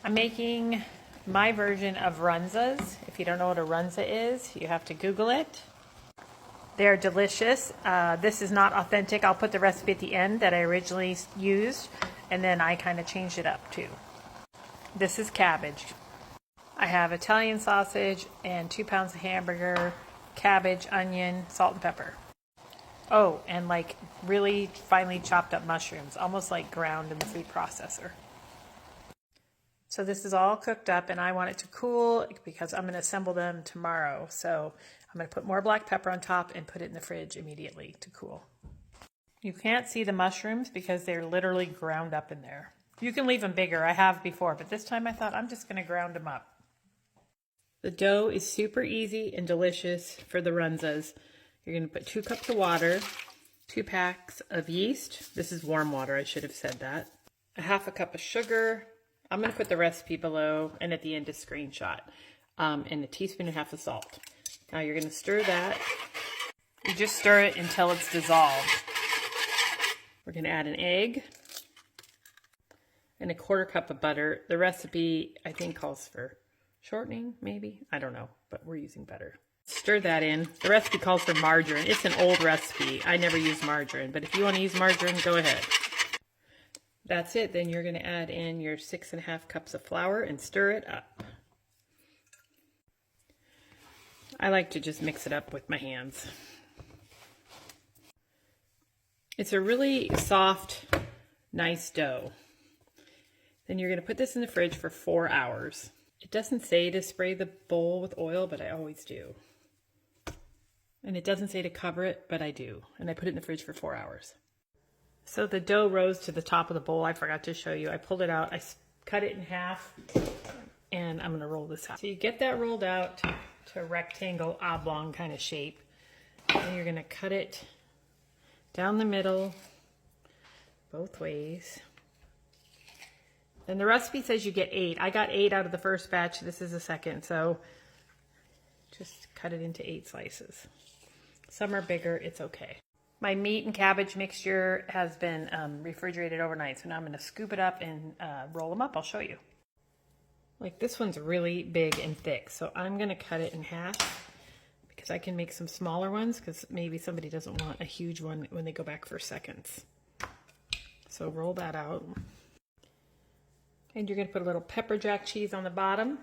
I'm making my version of Runzas. If you don't know what a Runza is, you have to Google it. They're delicious. This is not authentic. I'll put the recipe at the end that I originally used, and then I kind of changed it up too. This is cabbage. I have Italian sausage and 2 pounds of hamburger, cabbage, onion, salt and pepper. Oh, and like really finely chopped up mushrooms, almost like ground in the food processor. So this is all cooked up and I want it to cool because I'm going to assemble them tomorrow. So I'm going to put more black pepper on top and put it in the fridge immediately to cool. You can't see the mushrooms because they're literally ground up in there. You can leave them bigger. I have before, but this time I thought I'm just going to ground them up. The dough is super easy and delicious for the Runzas. You're going to put 2 cups of water, 2 packs of yeast. This is warm water, I should have said that. A half a cup of sugar. I'm going to put the recipe below and at the end a screenshot. And a teaspoon and a half of salt. Now you're going to stir that. You just stir it until it's dissolved. We're going to add an egg and a 1/4 cup of butter. The recipe, I think, calls for shortening, maybe. I don't know, but we're using butter. Stir that in. The recipe calls for margarine. It's an old recipe. I never use margarine, but if you want to use margarine, go ahead. That's it. Then you're going to add in your 6½ cups of flour and stir it up. I like to just mix it up with my hands. It's a really soft, nice dough. Then you're going to put this in the fridge for 4 hours. It doesn't say to spray the bowl with oil, but I always do. And it doesn't say to cover it, but I do. And I put it in the fridge for 4 hours. So the dough rose to the top of the bowl. I forgot to show you. I pulled it out. I cut it in half, and I'm going to roll this out. So you get that rolled out to a rectangle, oblong kind of shape. And you're going to cut it down the middle, both ways. Then the recipe says you get 8. I got 8 out of the first batch. This is the second, so just cut it into 8 slices. Some are bigger, it's okay. My meat and cabbage mixture has been refrigerated overnight, so now I'm going to scoop it up and roll them up. I'll show you. Like this one's really big and thick, so I'm going to cut it in half because I can make some smaller ones because maybe somebody doesn't want a huge one when they go back for seconds. So roll that out. And you're going to put a little pepper jack cheese on the bottom.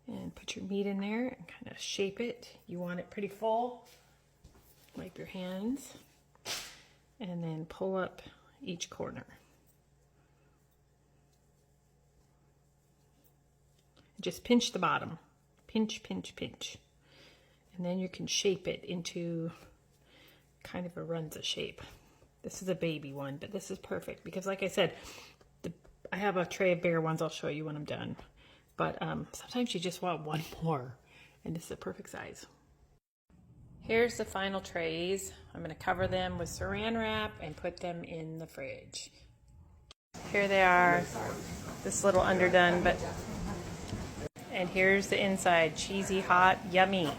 And put your meat in there and kind of shape it. You want it pretty full. Wipe your hands. And then pull up each corner. Just pinch the bottom. Pinch, pinch, pinch. And then you can shape it into kind of a Runza shape. This is a baby one, but this is perfect because like I said, I have a tray of bigger ones I'll show you when I'm done. But sometimes you just want one more, and this is a perfect size. Here's the final trays. I'm going to cover them with saran wrap and put them in the fridge. Here they are, this little underdone, and here's the inside, cheesy, hot, yummy.